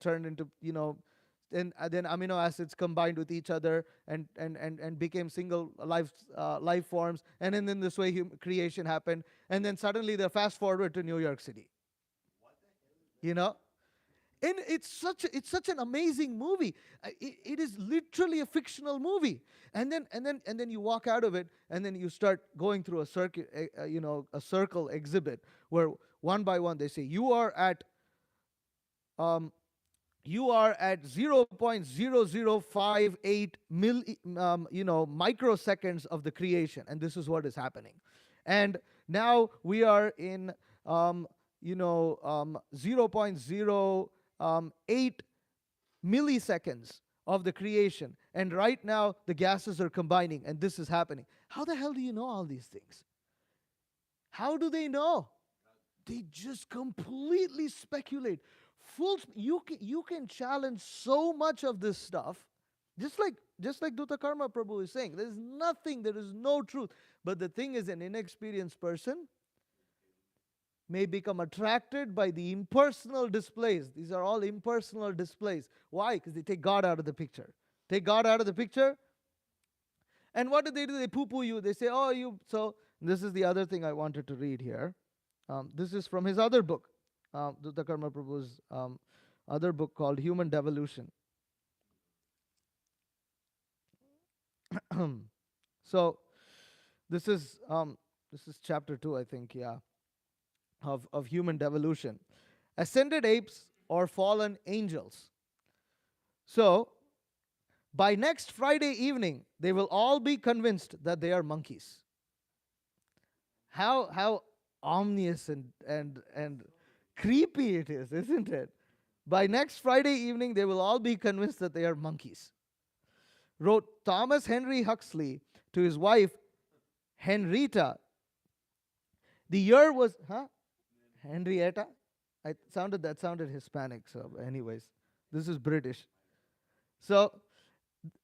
turned into, and then amino acids combined with each other and became single life forms, and then this way creation happened, and then suddenly they fast forward to New York City, you know. And it's such an amazing movie. It is literally a fictional movie. And then you walk out of it, and then you start going through a circuit, a circle exhibit, where one by one they say um, you are at 0.0058 microseconds of the creation, and this is what is happening. And now we are in 0.08 milliseconds of the creation, and right now the gases are combining, and this is happening. How the hell do you know all these things? How do they know? They just completely speculate. You can challenge so much of this stuff, just like Dutta Karma Prabhu is saying. There's nothing, there is no truth. But the thing is, an inexperienced person may become attracted by the impersonal displays. These are all impersonal displays. Why? Because they take God out of the picture. Take God out of the picture, and what do? They poo-poo you. They say, "Oh, you." So this is the other thing I wanted to read here. This is from his other book, Dutta Karma Prabhu's other book called Human Devolution. So this is chapter 2, I think, yeah, of Human Devolution. Ascended apes or fallen angels. So by next Friday evening, they will all be convinced that they are monkeys. How ominous and creepy it is, isn't it? By next Friday evening, they will all be convinced that they are monkeys. Wrote Thomas Henry Huxley to his wife Henrietta. The year was Henrietta. That sounded Hispanic. So, anyways, this is British. So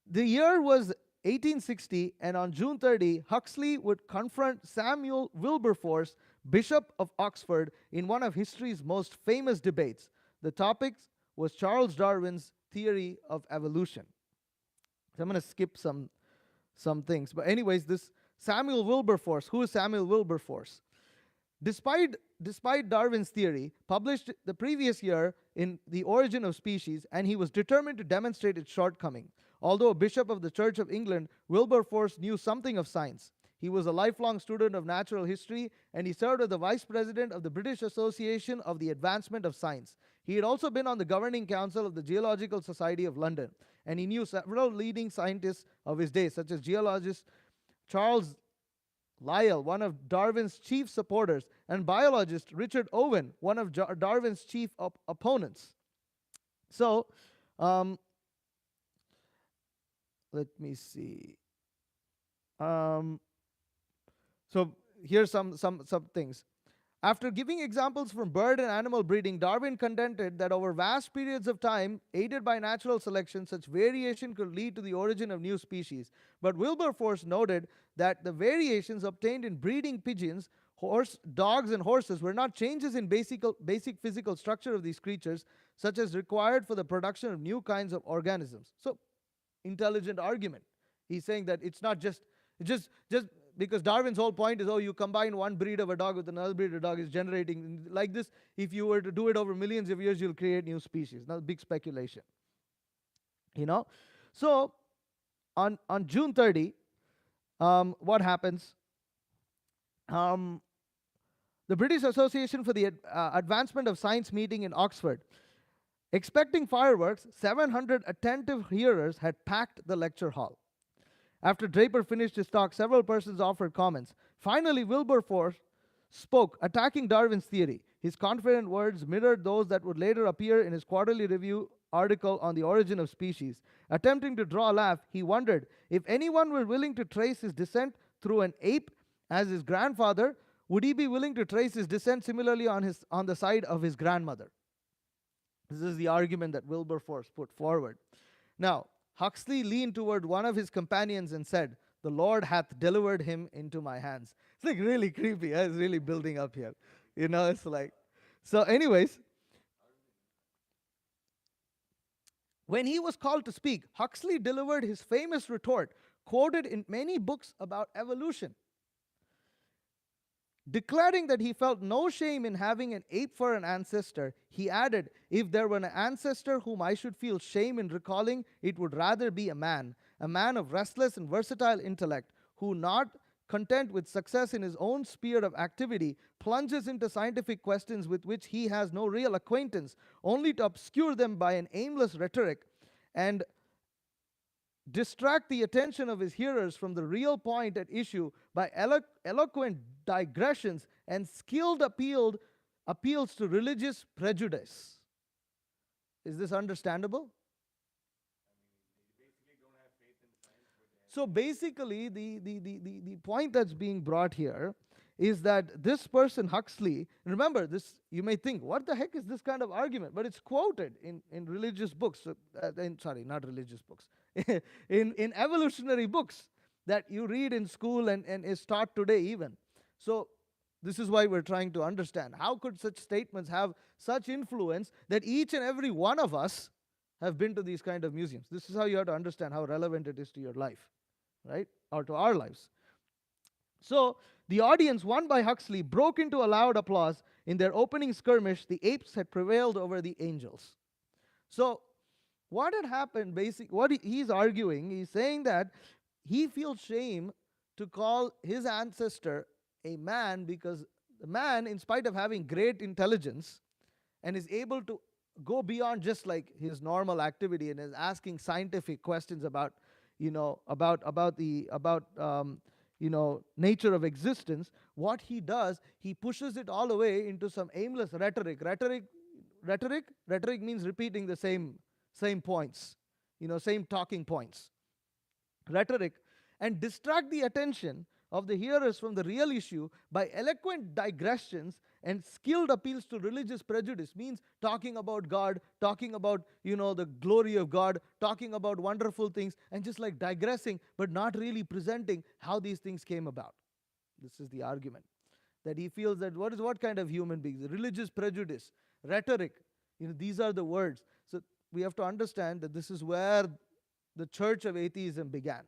the year was 1860, and on June 30, Huxley would confront Samuel Wilberforce, Bishop of Oxford, in one of history's most famous debates. The topic was Charles Darwin's theory of evolution. So I'm going to skip some things. But anyways, this Samuel Wilberforce, who is Samuel Wilberforce? Despite Darwin's theory, published the previous year in The Origin of Species, and he was determined to demonstrate its shortcoming. Although a bishop of the Church of England, Wilberforce knew something of science. He was a lifelong student of natural history, and he served as the vice president of the British Association of the Advancement of Science. He had also been on the governing council of the Geological Society of London, and he knew several leading scientists of his day, such as geologist Charles Lyell, one of Darwin's chief supporters, and biologist Richard Owen, one of Darwin's chief opponents. So, let me see. So here's some things. After giving examples from bird and animal breeding, Darwin contended that over vast periods of time, aided by natural selection, such variation could lead to the origin of new species. But Wilberforce noted that the variations obtained in breeding pigeons, dogs, and horses were not changes in basic physical structure of these creatures, such as required for the production of new kinds of organisms. So, intelligent argument. He's saying that it's not just because Darwin's whole point is, you combine one breed of a dog with another breed of a dog, is generating like this. If you were to do it over millions of years, you'll create new species. Now, big speculation. So on June 30, what happens? The British Association for the Advancement of Science meeting in Oxford. Expecting fireworks, 700 attentive hearers had packed the lecture hall. After Draper finished his talk, several persons offered comments. Finally, Wilberforce spoke, attacking Darwin's theory. His confident words mirrored those that would later appear in his quarterly review article on the origin of species. Attempting to draw a laugh, he wondered if anyone were willing to trace his descent through an ape as his grandfather, would he be willing to trace his descent similarly on the side of his grandmother? This is the argument that Wilberforce put forward. Now, Huxley leaned toward one of his companions and said, "The Lord hath delivered him into my hands." It's like really creepy. It's really building up here. It's like, so anyways, When he was called to speak, Huxley delivered his famous retort, quoted in many books about evolution. Declaring that he felt no shame in having an ape for an ancestor, he added, "If there were an ancestor whom I should feel shame in recalling, it would rather be a man of restless and versatile intellect, who, not content with success in his own sphere of activity, plunges into scientific questions with which he has no real acquaintance, only to obscure them by an aimless rhetoric and distract the attention of his hearers from the real point at issue by eloquent digressions and skilled appeals to religious prejudice." Is this understandable? So basically, the point that's being brought here is that this person, Huxley, remember this, you may think, what the heck is this kind of argument? But it's quoted in religious books, sorry, not religious books, in evolutionary books that you read in school and is taught today even. So this is why we're trying to understand, how could such statements have such influence that each and every one of us have been to these kind of museums? This is how you have to understand how relevant it is to your life, right? Or to our lives. So the audience, won by Huxley, broke into a loud applause. In their opening skirmish, the apes had prevailed over the angels. So what had happened, what he's arguing, he's saying that he feels shame to call his ancestor a man, because the man, in spite of having great intelligence and is able to go beyond just like his normal activity and is asking scientific questions about, nature of existence, what he does, he pushes it all away into some aimless rhetoric. Rhetoric means repeating the same points, same talking points. Rhetoric, and distract the attention of the hearers from the real issue by eloquent digressions and skilled appeals to religious prejudice. Means talking about God, talking about the glory of God, talking about wonderful things, and just like digressing but not really presenting how these things came about. This is the argument, that he feels that what kind of human beings? Religious prejudice, rhetoric, these are the words. So we have to understand that this is where the Church of Atheism began.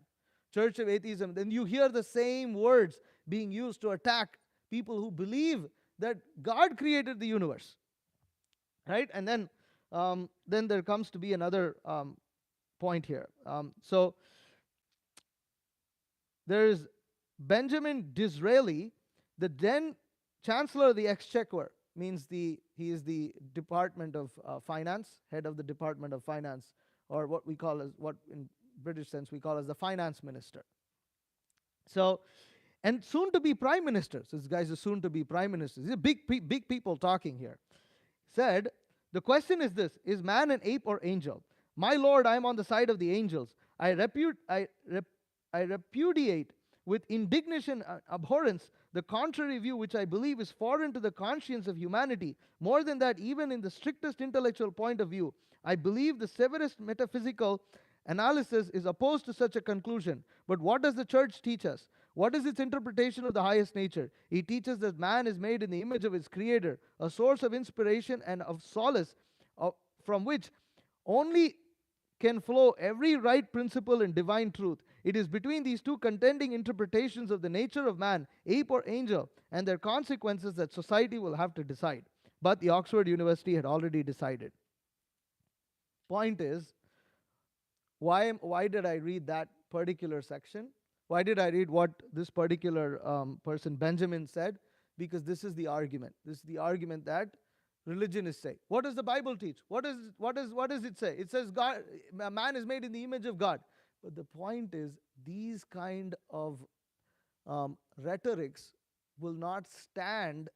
Church of Atheism, then you hear the same words being used to attack people who believe that God created the universe, right? And then there comes to be another point here. So there is Benjamin Disraeli, the then Chancellor of the Exchequer, means he is the Department of Finance, head of the Department of Finance, or what we call as, what in British sense we call as the finance minister. So, and soon to be prime minister. So this guy's a soon to be prime minister. These are big people talking here. Said, the question is this: is man an ape or angel? My lord, I am on the side of the angels. I repudiate with indignation and abhorrence the contrary view, which I believe is foreign to the conscience of humanity. More than that, even in the strictest intellectual point of view, I believe the severest metaphysical analysis is opposed to such a conclusion. But what does the church teach us? What is its interpretation of the highest nature? It teaches that man is made in the image of his creator, a source of inspiration and of solace, from which only can flow every right principle and divine truth. It is between these two contending interpretations of the nature of man, ape or angel, and their consequences that society will have to decide. But the Oxford University had already decided. Point is, why did I read that particular section? Why did I read what this particular person, Benjamin, said? Because this is the argument. This is the argument that religion is saying. What does the Bible teach? What does it say? It says God, man is made in the image of God. But the point is, these kind of rhetorics will not stand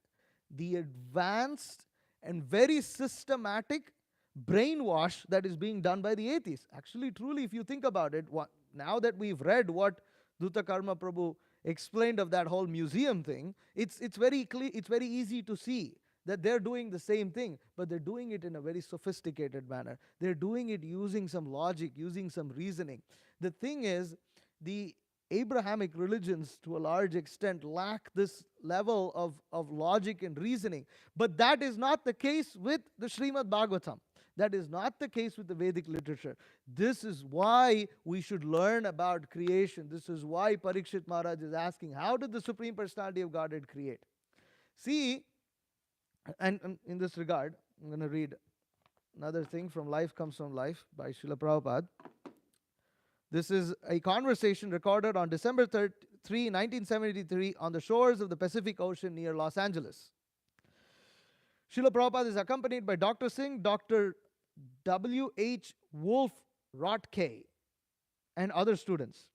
the advanced and very systematic brainwash that is being done by the atheists. Actually, truly, if you think about it, now that we've read what Duta Karma Prabhu explained of that whole museum thing, it's very clear, it's very easy to see that they're doing the same thing, but they're doing it in a very sophisticated manner. They're doing it using some logic, using some reasoning. The thing is, the Abrahamic religions to a large extent lack this level of logic and reasoning. But that is not the case with the Srimad Bhagavatam. That is not the case with the Vedic literature. This is why we should learn about creation. This is why Parikshit Maharaj is asking, how did the Supreme Personality of Godhead create? See, and in this regard, I'm going to read another thing from Life Comes from Life by Srila Prabhupada. This is a conversation recorded on December 3, 1973, on the shores of the Pacific Ocean near Los Angeles. Srila Prabhupada is accompanied by Dr. Singh, Dr. W.H. Wolf Rotke, and other students.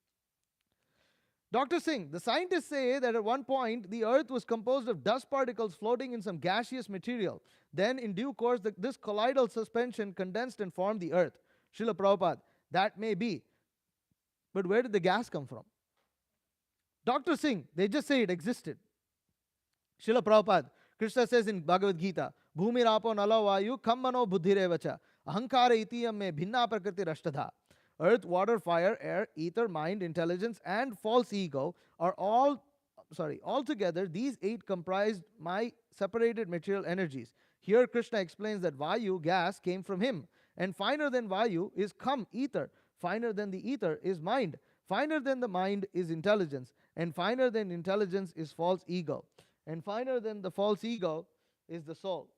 Dr. Singh, the scientists say that at one point the earth was composed of dust particles floating in some gaseous material. Then, in due course, this colloidal suspension condensed and formed the earth. Srila Prabhupada, that may be. But where did the gas come from? Dr. Singh, they just say it existed. Srila Prabhupada, Krishna says in Bhagavad Gita, Bhumi rapo nala vayu kam mano buddhirevacha ahankara itiyam me bhinna prakriti rashtadha. Earth, water, fire, air, ether, mind, intelligence, and false ego are altogether these 8 comprised my separated material energies. Here Krishna explains that Vayu, gas, came from him. And finer than Vayu is Kam, ether. Finer than the ether is mind. Finer than the mind is intelligence. And finer than intelligence is false ego. And finer than the false ego is the soul.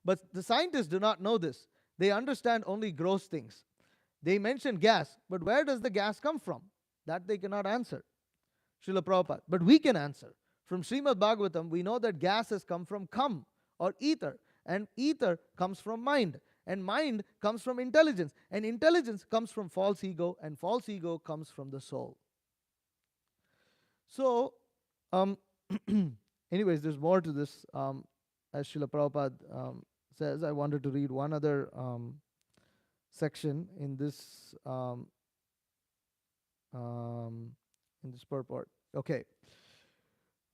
But the scientists do not know this. They understand only gross things. They mention gas, but where does the gas come from? That they cannot answer. Srila Prabhupada. But we can answer. From Srimad Bhagavatam, we know that gas has come from Kam, or ether. And ether comes from mind. And mind comes from intelligence. And intelligence comes from false ego. And false ego comes from the soul. So, anyways, there's more to this. As Srila Prabhupada says, I wanted to read one other section in this purport. Okay.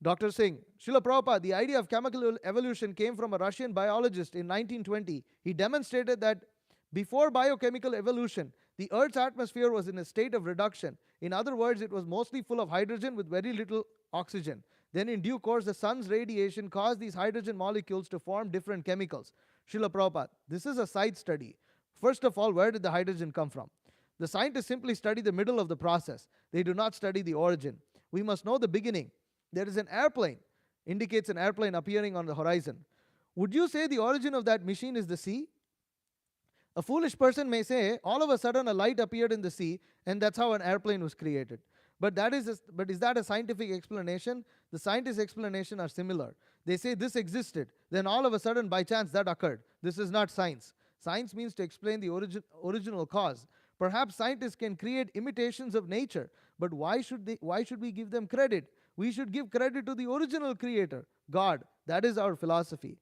Dr. Singh, Srila Prabhupada, the idea of chemical evolution came from a Russian biologist in 1920. He demonstrated that before biochemical evolution, the Earth's atmosphere was in a state of reduction. In other words, it was mostly full of hydrogen with very little oxygen. Then in due course, the sun's radiation caused these hydrogen molecules to form different chemicals. Srila Prabhupada, this is a side study. First of all, where did the hydrogen come from? The scientists simply study the middle of the process. They do not study the origin. We must know the beginning. There is an airplane, indicates an airplane appearing on the horizon. Would you say the origin of that machine is the sea? A foolish person may say, all of a sudden a light appeared in the sea, and that's how an airplane was created. But is that a scientific explanation? The scientists' explanations are similar. They say this existed, then all of a sudden by chance that occurred. This is not science. Science means to explain the original cause. Perhaps scientists can create imitations of nature, but why should we give them credit? We should give credit to the original creator, God. That is our philosophy.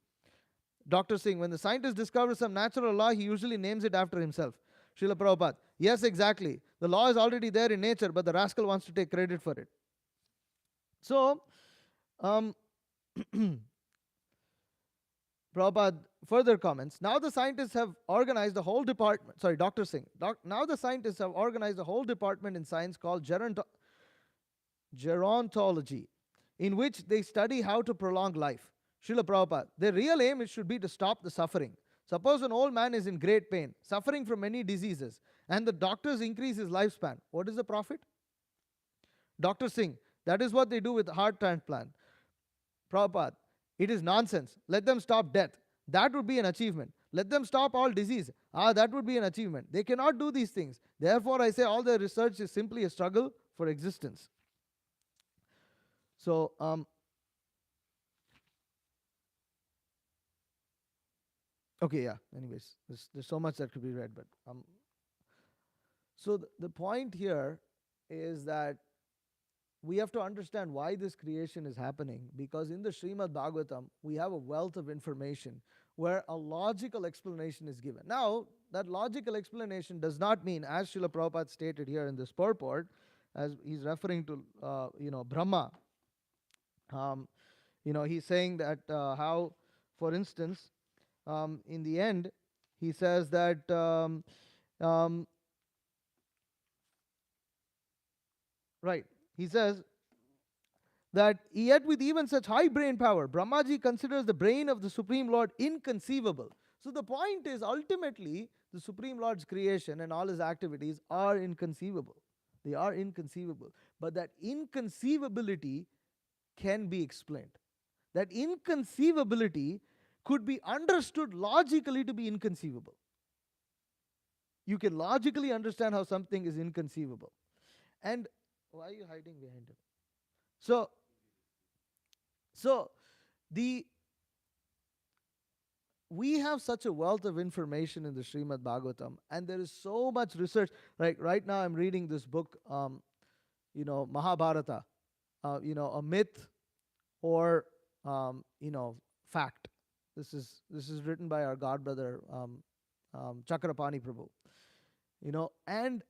Dr. Singh, when the scientist discovers some natural law, he usually names it after himself. Srila Prabhupada, yes, exactly. The law is already there in nature, but the rascal wants to take credit for it. So, Prabhupada further comments, now the scientists have organized a whole department, Dr. Singh, now the scientists have organized a whole department in science called gerontology, in which they study how to prolong life. Srila Prabhupada, their real aim should be to stop the suffering. Suppose an old man is in great pain, suffering from many diseases, and the doctors increase his lifespan. What is the profit? Dr. Singh, that is what they do with heart transplant. Prabhupada, it is nonsense. Let them stop death. That would be an achievement. Let them stop all disease. That would be an achievement. They cannot do these things. Therefore, I say all their research is simply a struggle for existence. So, okay, yeah. Anyways, there's so much that could be read, but so the point here is that we have to understand why this creation is happening, because in the Srimad Bhagavatam we have a wealth of information where a logical explanation is given. Now, that logical explanation does not mean, as Srila Prabhupada stated here in this purport, as he's referring to Brahma. He's saying that how, for instance, in the end, he says that he says that yet with even such high brain power, Brahmaji considers the brain of the Supreme Lord inconceivable. So the point is, ultimately, the Supreme Lord's creation and all his activities are inconceivable. They are inconceivable. But that inconceivability can be explained. That inconceivability could be understood logically to be inconceivable. You can logically understand how something is inconceivable. And why are you hiding behind him? So, so the we have such a wealth of information in the Srimad Bhagavatam, and there is so much research. Like right now, I'm reading this book, Mahabharata, a myth or fact. This is written by our god brother Chakrapani Prabhu. And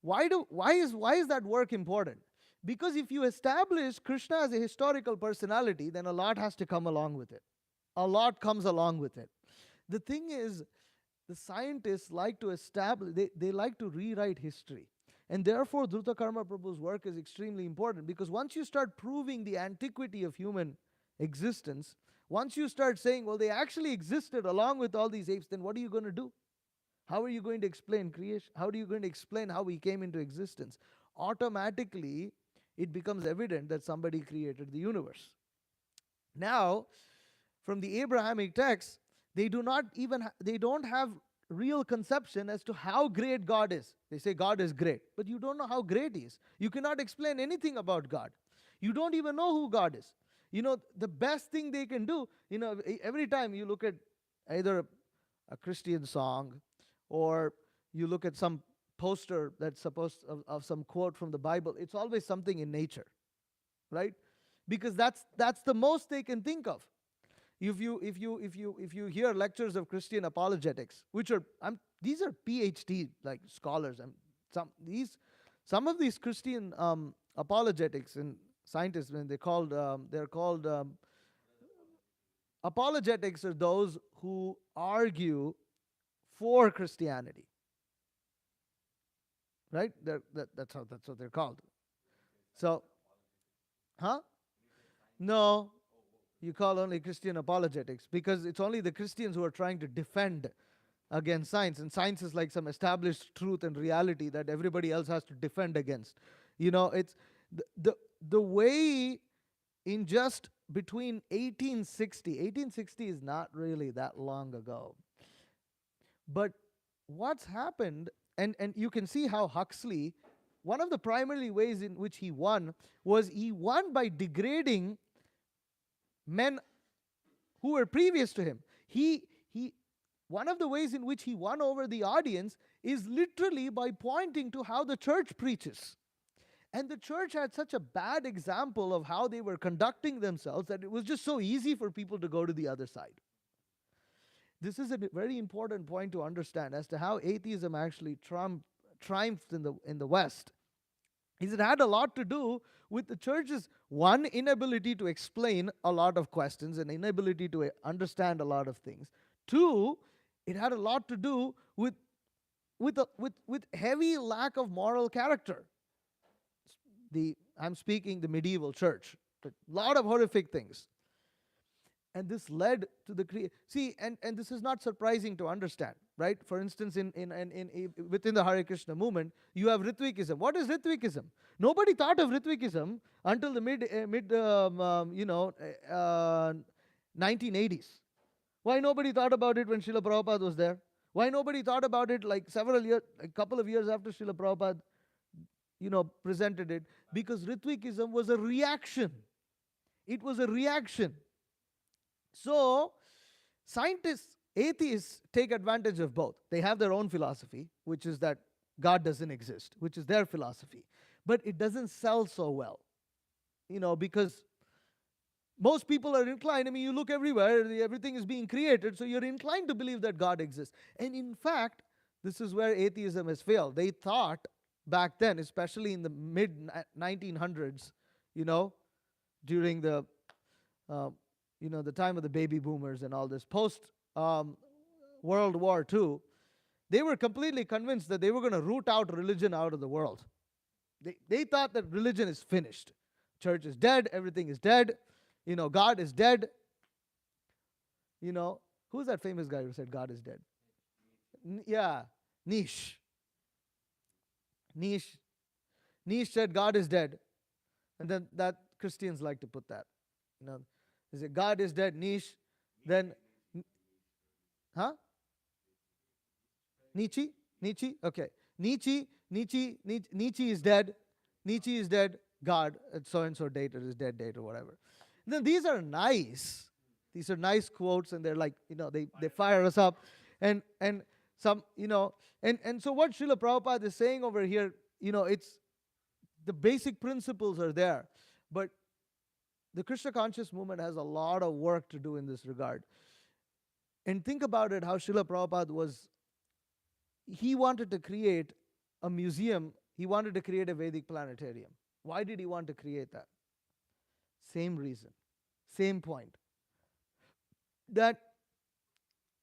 why is that work important? Because if you establish Krishna as a historical personality, then a lot has to come along with it. A lot comes along with it. The thing is, the scientists like to establish, they like to rewrite history. And therefore, Dhruta Prabhu's work is extremely important, because once you start proving the antiquity of human existence, once you start saying, well, they actually existed along with all these apes, then what are you going to do? How are you going to explain creation? How are you going to explain how we came into existence? Automatically, it becomes evident that somebody created the universe. Now, from the Abrahamic texts, they don't have real conception as to how great God is. They say God is great, but you don't know how great he is. You cannot explain anything about God. You don't even know who God is. The best thing they can do, every time you look at either a Christian song, or you look at some poster that's supposed of some quote from the Bible, it's always something in nature, right? Because that's the most they can think of. If you hear lectures of Christian apologetics, which are these are PhD like scholars, and some of these Christian apologetics and scientists, when they're called apologetics, are those who argue for Christianity, right? That's what they're called. So, huh? No, you call only Christian apologetics, because it's only the Christians who are trying to defend against science, and science is like some established truth and reality that everybody else has to defend against. It's the way in just between 1860 is not really that long ago. But what's happened, and you can see how Huxley, one of the primary ways in which he won by degrading men who were previous to him. One of the ways in which he won over the audience is literally by pointing to how the church preaches. And the church had such a bad example of how they were conducting themselves that it was just so easy for people to go to the other side. This is a very important point to understand as to how atheism actually triumphed in the West. It had a lot to do with the church's, one, inability to explain a lot of questions and inability to understand a lot of things. Two, it had a lot to do with heavy lack of moral character. I'm speaking the medieval church, a lot of horrific things. And this led to the and this is not surprising to understand, right? For instance, within the Hare Krishna movement, you have Ritvikism. What is Ritvikism? Nobody thought of Ritvikism until the mid 1980s. Why nobody thought about it when Srila Prabhupada was there? Why nobody thought about it like a couple of years after Srila Prabhupada, presented it? Because Ritvikism was a reaction. It was a reaction. So, atheists take advantage of both. They have their own philosophy, which is that God doesn't exist, which is their philosophy. But it doesn't sell so well, because most people are inclined, you look everywhere, everything is being created, so you're inclined to believe that God exists. And in fact, this is where atheism has failed. They thought back then, especially in the mid 1900s, during the the time of the baby boomers and all this, post World War II, they were completely convinced that they were going to root out religion out of the world. They thought that religion is finished. Church is dead, everything is dead, God is dead. Who's that famous guy who said God is dead? Yeah, Niche. Niche. Niche said God is dead. And then that Christians like to put that. You know, they say God is dead, Niche. Then, huh? Nietzsche? Nietzsche? Okay. Nietzsche is dead. Nietzsche is dead. God, so and so date or his dead date or whatever. Then these are nice. These are nice quotes, and they're like, they fire us up. And some, and so what Srila Prabhupada is saying over here, it's the basic principles are there. But the Krishna conscious movement has a lot of work to do in this regard. And think about it, how Srila Prabhupada he wanted to create a museum, he wanted to create a Vedic planetarium. Why did he want to create that? Same reason, same point. That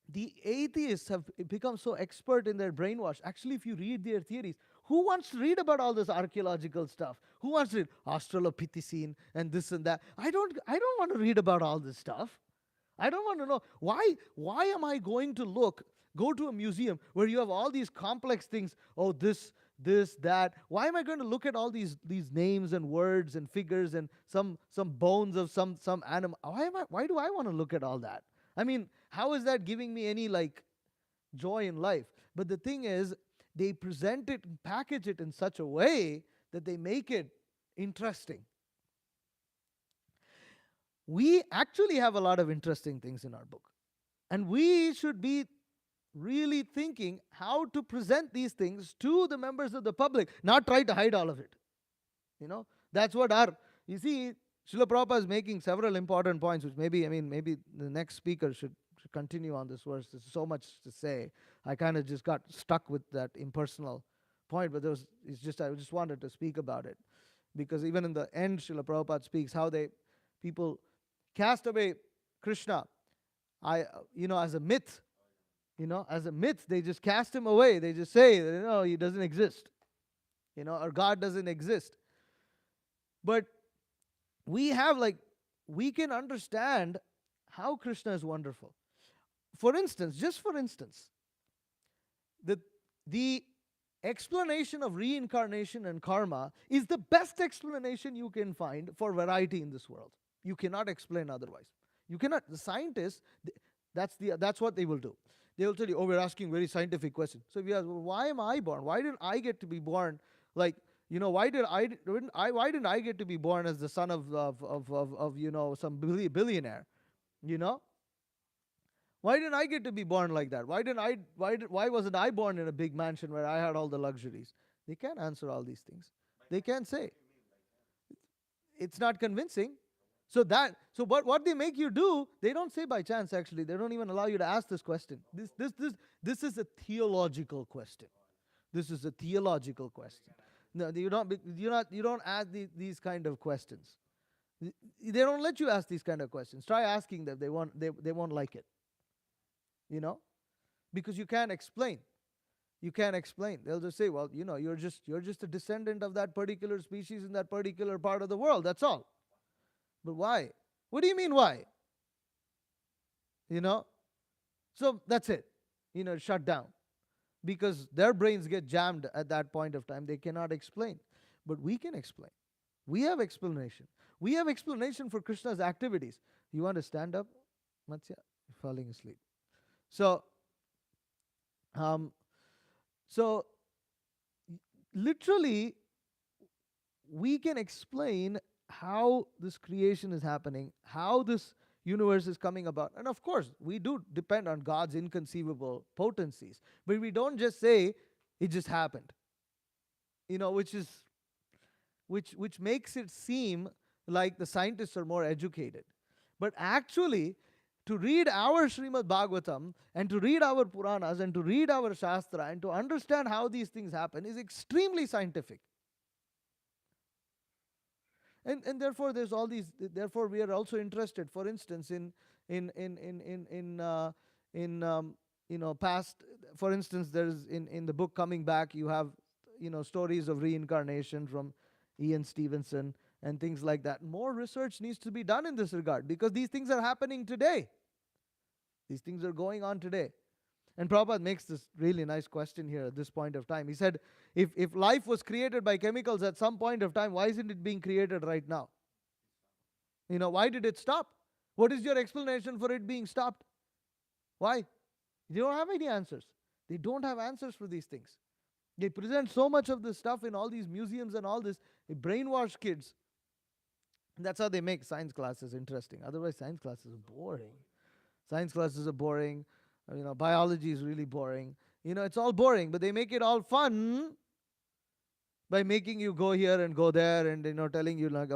the atheists have become so expert in their brainwash. Actually, if you read their theories, who wants to read about all this archaeological stuff? Who wants to read Australopithecine and this and that? I don't want to read about all this stuff. I don't want to know why am I going to go to a museum where you have all these complex things, oh this, that. Why am I going to look at all these names and words and figures and some bones of some animal? Why do I want to look at all that? I mean, how is that giving me any joy in life? But the thing is, they present it and package it in such a way that they make it interesting. We actually have a lot of interesting things in our book. And we should be really thinking how to present these things to the members of the public, not try to hide all of it. That's what you see, Srila Prabhupada is making several important points, which maybe the next speaker should continue on this verse. There's so much to say. I kind of just got stuck with that impersonal point, but I just wanted to speak about it. Because even in the end, Srila Prabhupada speaks how people cast away Krishna, as a myth. As a myth, they just cast him away. They just say, he doesn't exist. Or God doesn't exist. But we can understand how Krishna is wonderful. Just for instance, the explanation of reincarnation and karma is the best explanation you can find for variety in this world. You cannot explain otherwise. You cannot. The scientists, that's what they will do. They will tell you, we're asking very scientific questions. So if you ask, well, why am I born? Why didn't I get to be born? Why didn't I get to be born as the son of some billionaire? Why didn't I get to be born like that? Why wasn't I born in a big mansion where I had all the luxuries? They can't answer all these things. They can't say. It's not convincing. So what they make you do, they don't say by chance. Actually, they don't even allow you to ask this question. This is a theological question. This is a theological question. No, you don't ask these kind of questions. They don't let you ask these kind of questions. Try asking them. They won't like it. Because you can't explain. You can't explain. They'll just say, well, you're just a descendant of that particular species in that particular part of the world. That's all. But why? What do you mean why? So that's it. Shut down. Because their brains get jammed at that point of time. They cannot explain. But we can explain. We have explanation. We have explanation for Krishna's activities. You want to stand up, Matsya? You're falling asleep. So literally, we can explain how this creation is happening, how this universe is coming about. And of course, we do depend on God's inconceivable potencies. But we don't just say, it just happened. Which makes it seem like the scientists are more educated. But actually, to read our Srimad Bhagavatam and to read our Puranas and to read our Shastra and to understand how these things happen is extremely scientific. And therefore there's all these. Therefore we are also interested, for instance, in past. For instance, there's in the book Coming Back, you have stories of reincarnation from Ian Stevenson and things like that. More research needs to be done in this regard because these things are happening today. These things are going on today. And Prabhupada makes this really nice question here at this point of time. He said, if life was created by chemicals at some point of time, why isn't it being created right now? Why did it stop? What is your explanation for it being stopped? Why? They don't have any answers. They don't have answers for these things. They present so much of this stuff in all these museums and all this. They brainwash kids. And that's how they make science classes interesting. Otherwise, science classes are boring. Science classes are boring. Biology is really boring. It's all boring, but they make it all fun by making you go here and go there and telling you like,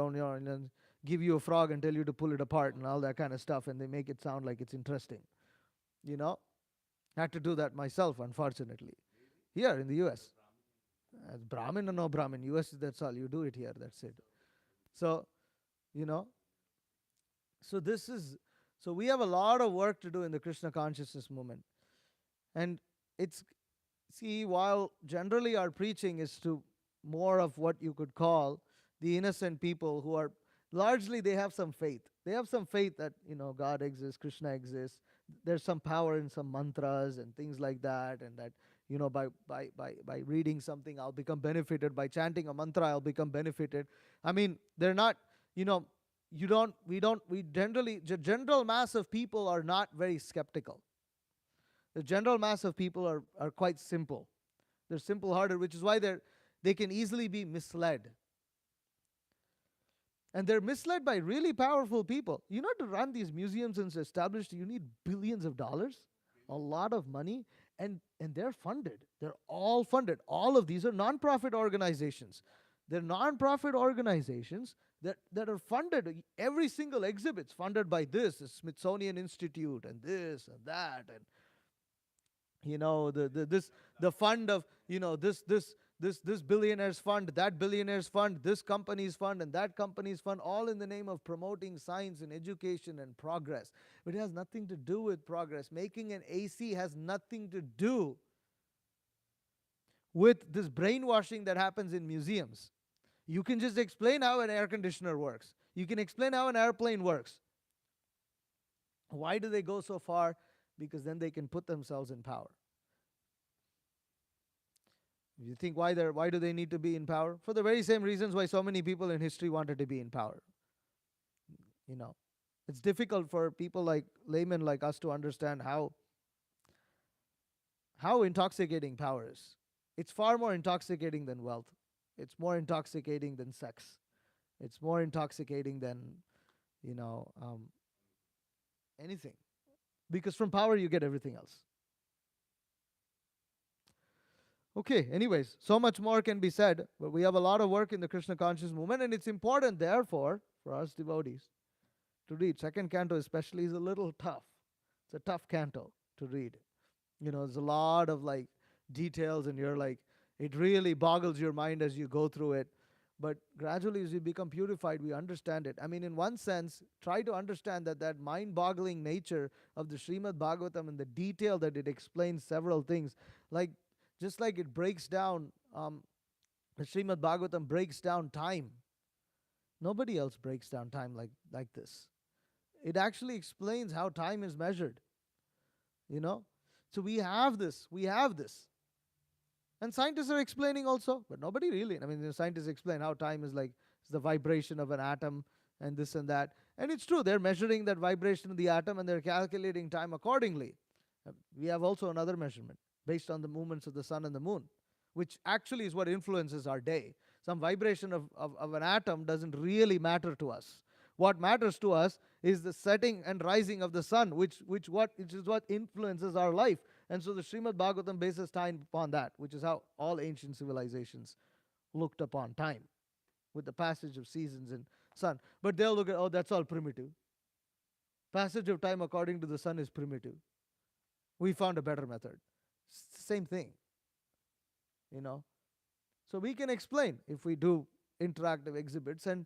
give you a frog and tell you to pull it apart and all that kind of stuff, and they make it sound like it's interesting. You know, had to do that myself, unfortunately, here in the U.S. As Brahmin or no Brahmin, U.S. That's all you do it here. That's it. So, you know, so we have a lot of work to do in the Krishna consciousness movement, and it's while generally our preaching is to more of what you could call the innocent people who are largely they have some faith. They have some faith that God exists, Krishna exists. There's some power in some mantras and things like that, and that by reading something I'll become benefited. By chanting a mantra I'll become benefited. I mean, they're not. We generally, the general mass of people are not very skeptical. The general mass of people are quite simple. They're simple-hearted, which is why they can easily be misled. And they're misled by really powerful people. To run these museums and establish, you need billions of dollars, a lot of money, and they're funded. They're all funded. All of these are nonprofit organizations. They're nonprofit organizations that are funded. Every single exhibit's funded by the Smithsonian Institute and this and that, and the fund of this billionaire's fund, that billionaire's fund, this company's fund, and that company's fund, all in the name of promoting science and education and progress. But it has nothing to do with progress. Making an AC has nothing to do with this brainwashing that happens in museums. You can just explain how an air conditioner works. You can explain how an airplane works. Why do they go so far? Because then they can put themselves in power. You think why do they need to be in power? For the very same reasons why so many people in history wanted to be in power. It's difficult for people like laymen like us to understand how intoxicating power is. It's far more intoxicating than wealth. It's more intoxicating than sex. It's more intoxicating than anything. Because from power you get everything else. Okay, anyways, so much more can be said, but we have a lot of work in the Krishna conscious movement, and it's important, therefore, for us devotees to read. Second canto especially is a little tough. It's a tough canto to read. There's a lot of details, and you're it really boggles your mind as you go through it. But gradually, as we become purified, we understand it. I mean, in one sense, try to understand that mind-boggling nature of the Srimad Bhagavatam and the detail that it explains several things. Just like it breaks down, the Srimad Bhagavatam breaks down time. Nobody else breaks down time like this. It actually explains how time is measured. So we have this. And scientists are explaining also, but nobody really. I mean, the scientists explain how time is it's the vibration of an atom and this and that. And it's true, they're measuring that vibration of the atom and they're calculating time accordingly. We have also another measurement based on the movements of the sun and the moon, which actually is what influences our day. Some vibration of an atom doesn't really matter to us. What matters to us is the setting and rising of the sun, which is what influences our life. And so the Srimad Bhagavatam bases time upon that, which is how all ancient civilizations looked upon time, with the passage of seasons and sun. But they'll look at, that's all primitive. Passage of time according to the sun is primitive. We found a better method. Same thing. So we can explain if we do interactive exhibits, and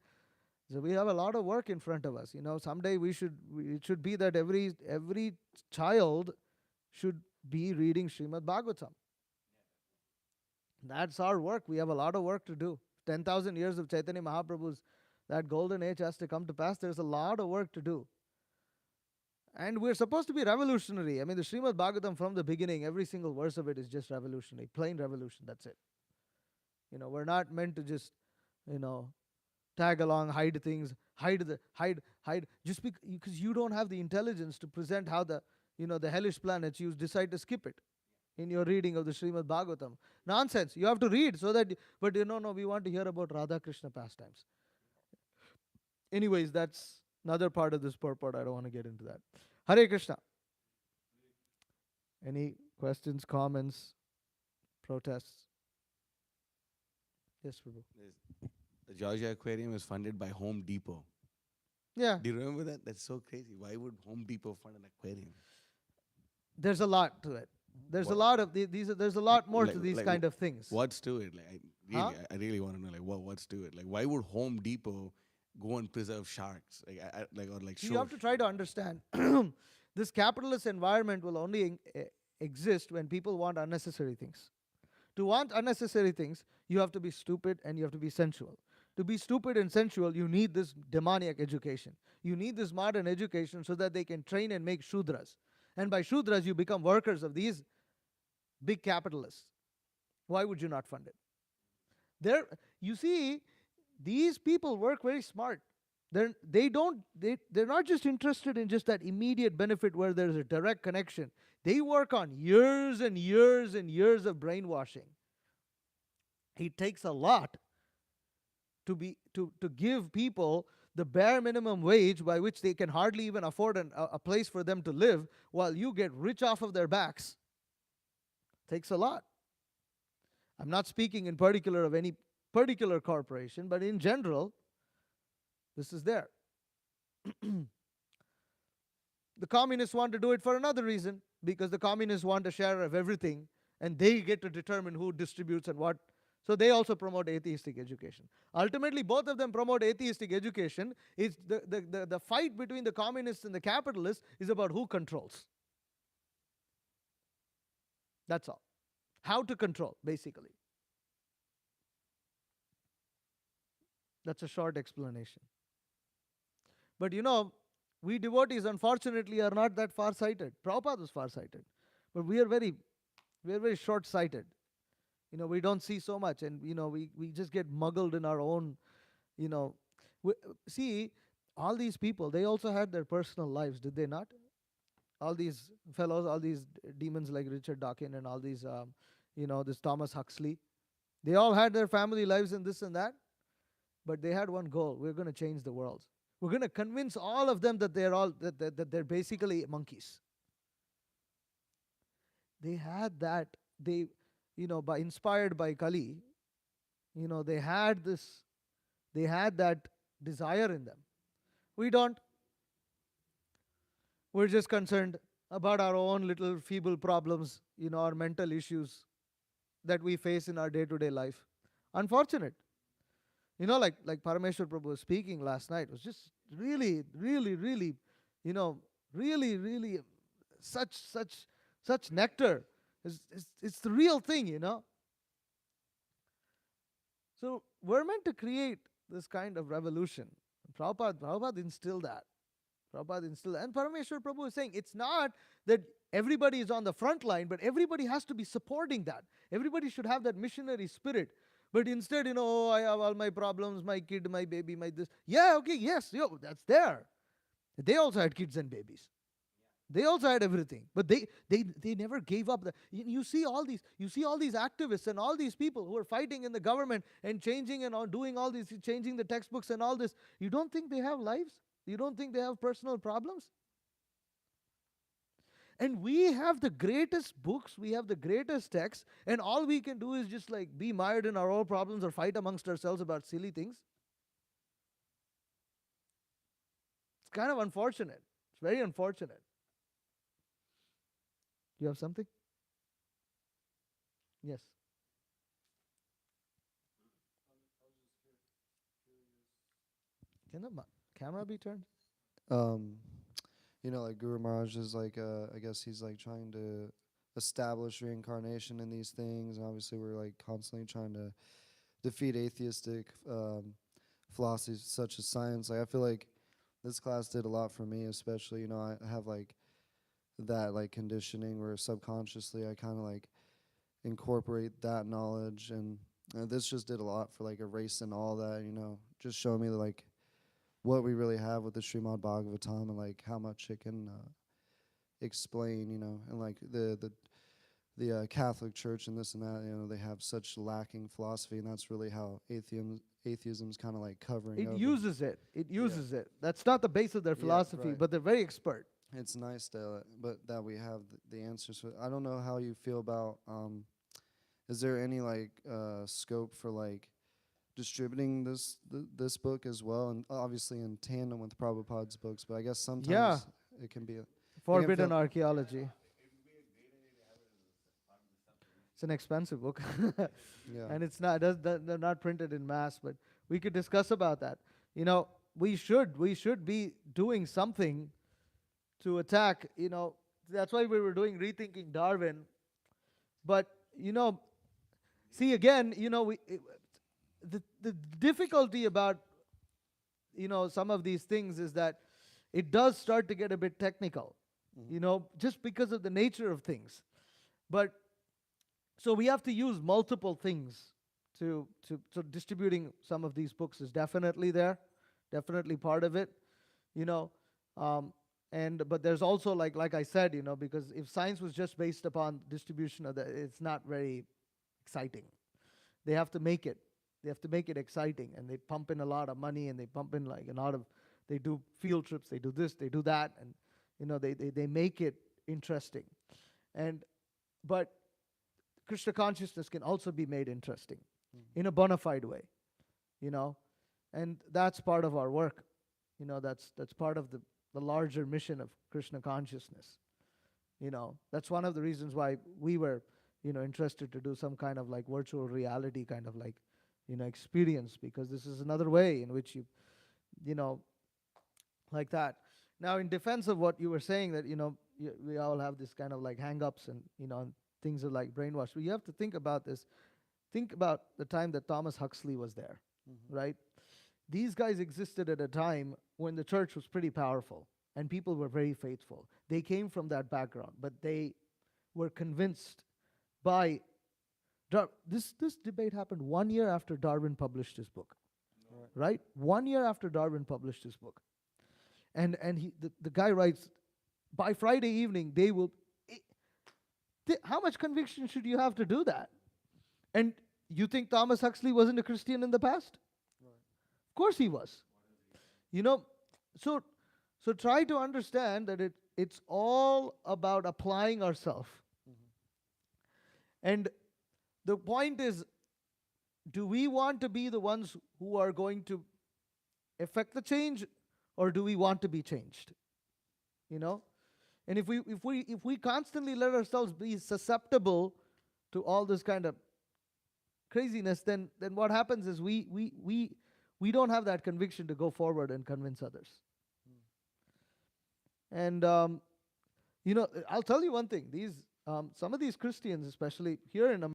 so we have a lot of work in front of us. Someday it should be that every child should be reading Srimad Bhagavatam. That's our work. We have a lot of work to do. 10,000 years of Chaitanya Mahaprabhu's, that golden age has to come to pass. There's a lot of work to do. And we're supposed to be revolutionary. I mean, the Srimad Bhagavatam from the beginning, every single verse of it is just revolutionary, plain revolution. That's it. We're not meant to just, you know, tag along, hide things, hide, just because you don't have the intelligence to present how the hellish planets, you decide to skip it in your reading of the Srimad Bhagavatam. Nonsense. You have to read so that, but no, we want to hear about Radha Krishna pastimes. Anyways, that's another part of this purport. I don't want to get into that. Hare Krishna. Any questions, comments, protests? Yes, Prabhu. The Georgia Aquarium is funded by Home Depot. Yeah, Do you remember that? That's so crazy. Why would Home Depot fund an aquarium? there's a lot to it. There's a What, lot of these. There's a lot more to these like kind of things. what's to it? Like, Huh? I really want to know. Like, what's to it? Like, why would Home Depot go and preserve sharks? Or like You show. have to try to understand this capitalist environment will only exist when people want unnecessary things. To want unnecessary things, you have to be stupid and you have to be sensual. To be stupid and sensual, you need this demoniac education. You need this modern education so that they can train and make Shudras. And by Shudras, you become workers of these big capitalists. Why would you not fund it? You see, these people work very smart. They're not just interested in just that immediate benefit where there's a direct connection. They work on years and years and years of brainwashing. It takes a lot to give people the bare minimum wage by which they can hardly even afford a place for them to live while you get rich off of their backs. Takes a lot. I'm not speaking in particular of any particular corporation, but in general, this is there. The communists want to do it for another reason, because the communists want a share of everything and they get to determine who distributes and what. So they also promote atheistic education. Ultimately, both of them promote atheistic education. It's the fight between the communists and the capitalists is about who controls. That's all. How to control, basically. That's a short explanation. But we devotees, unfortunately, are not that far-sighted. Prabhupada was far-sighted. But we are very short-sighted. We don't see so much, and we just get muggled in our own. See, all these people, they also had their personal lives, did they not? All these fellows, all these demons like Richard Dawkins and all these, this Thomas Huxley, they all had their family lives and this and that, but they had one goal: we're going to change the world. We're going to convince all of them that they're basically monkeys. They had that. They inspired by Kali, they had that desire in them. We don't. We're just concerned about our own little feeble problems, our mental issues that we face in our day-to-day life. Unfortunate. Like Parameshwar Prabhu was speaking last night, was just really, really, really, really, really such nectar. It's the real thing. So we're meant to create this kind of revolution. Prabhupada instilled that. And Parameshwar Prabhu is saying it's not that everybody is on the front line, but everybody has to be supporting that. Everybody should have that missionary spirit. But instead, I have all my problems, my kid, my baby, my this. Yeah, okay, yes, that's there. They also had kids and babies. They also had everything, but they never gave up. You see all these activists and all these people who are fighting in the government and changing and all, doing all this, changing the textbooks and all this. You don't think they have lives? You don't think they have personal problems? And we have the greatest books, we have the greatest texts, and all we can do is just like be mired in our own problems or fight amongst ourselves about silly things. It's kind of unfortunate. It's very unfortunate. You have something? Yes. Can the camera be turned? Um, like Guru Maharaj is like, I guess he's like trying to establish reincarnation in these things, and obviously we're like constantly trying to defeat atheistic philosophies such as science. Like I feel like this class did a lot for me, especially, I have like that like conditioning where subconsciously I kind of like incorporate that knowledge, and this just did a lot for like erasing all that, just showing me like what we really have with the Srimad Bhagavatam and like how much it can explain, and like the Catholic Church and this and that, they have such lacking philosophy, and that's really how atheism's kind of like covering It over. uses it. It uses it. That's not the base of their Yeah, philosophy, right. but they're very expert. It's nice but that we have the answers. I don't know how you feel about. Is there any like scope for like distributing this book as well, and obviously in tandem with Prabhupada's books? But I guess Yeah, sometimes it can be. Forbidden feel- Archaeology. It's an expensive book, Yeah. and it's not. They're not printed in mass, but we could discuss about that. We should be doing something to attack. That's why we were doing rethinking Darwin. But see again, the difficulty about some of these things is that it does start to get a bit technical. Just because of the nature of things. But so we have to use multiple things so distributing some of these books is definitely there, definitely part of it. you know but there's also like I said, because if science was just based upon distribution of it's not very exciting. They have to make it exciting, and they pump in a lot of money, and they pump in like a lot of, they do field trips, they do this, they do that, and they make it interesting. But Krishna consciousness can also be made interesting in a bona fide way, and that's part of our work. That's part of the larger mission of Krishna consciousness. That's one of the reasons why we were interested to do some kind of like virtual reality kind of like experience, because this is another way in which you know like that. Now, in defense of what you were saying, that we all have this kind of like hang-ups, and and things are like brainwashed. But you have to think about this. Think about the time that Thomas Huxley was there, right? These guys existed at a time when the church was pretty powerful and people were very faithful. They came from that background, but they were convinced by this debate happened 1 year after Darwin published his book, right? 1 year after Darwin published his book. And the guy writes, by Friday evening, they will. How much conviction should you have to do that? And you think Thomas Huxley wasn't a Christian in the past? Of course he was. So try to understand that it's all about applying ourselves. And the point is, do we want to be the ones who are going to effect the change, or do we want to be changed? And if we constantly let ourselves be susceptible to all this kind of craziness, then what happens is we don't have that conviction to go forward and convince others. And I'll tell you one thing: some of these Christians, especially here in America,